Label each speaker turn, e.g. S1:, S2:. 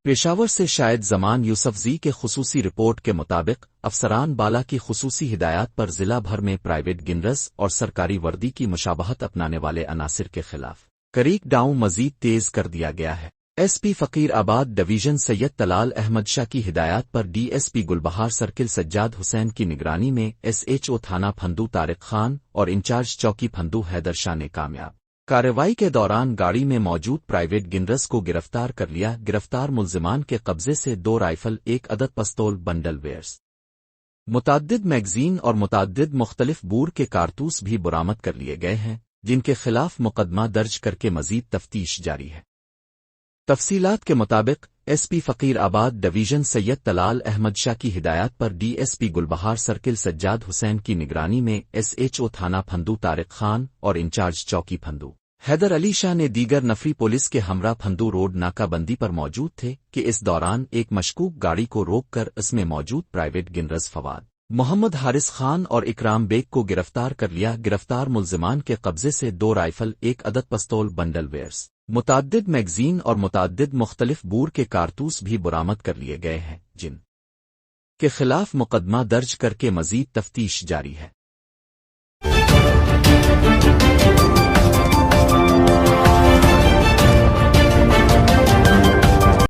S1: پشاور سے شاہد زمان یوسفزئی کے خصوصی رپورٹ کے مطابق افسران بالا کی خصوصی ہدایات پر ضلع بھر میں پرائیویٹ گنرز اور سرکاری وردی کی مشابہت اپنانے والے عناصر کے خلاف کریک ڈاؤن مزید تیز کر دیا گیا ہے۔ S P Faqirabad division Syed Talal Ahmed Shah کی ہدایات پر D S P Gulbahar circle Sajjad Hussain کی نگرانی میں ایس ایچ او تھانہ پھندو طارق خان اور انچارج چوکی پھندو حیدر شاہ نے کامیاب کارروائی کے دوران گاڑی میں موجود پرائیویٹ گنرز کو گرفتار کر لیا۔ گرفتار ملزمان کے قبضے سے 2 رائفل، 1 عدد پستول، بنڈل ویئرز، متعدد میگزین اور متعدد مختلف بور کے کارتوس بھی برآمد کر لیے گئے ہیں، جن کے خلاف مقدمہ درج کر کے مزید تفتیش جاری ہے۔ تفصیلات کے مطابق S P Faqirabad division Syed Talal Ahmed Shah کی ہدایات پر D S P Gulbahar circle Sajjad Hussain کی نگرانی میں ایس ایچ او تھانہ پھندو طارق خان اور انچارج چوکی پھندو حیدر علی شاہ نے دیگر نفری پولیس کے ہمراہ پھندو روڈ ناکہ بندی پر موجود تھے کہ اس دوران ایک مشکوک گاڑی کو روک کر اس میں موجود پرائیویٹ گنرز فواد محمد حارث خان اور اکرام بیگ کو گرفتار کر لیا۔ گرفتار ملزمان کے قبضے سے 2 رائفل، 1 عدد پستول، بنڈل ویئرز، متعدد میگزین اور متعدد مختلف بور کے کارتوس بھی برآمد کر لیے گئے ہیں، جن کے خلاف مقدمہ درج کر کے مزید تفتیش جاری ہے۔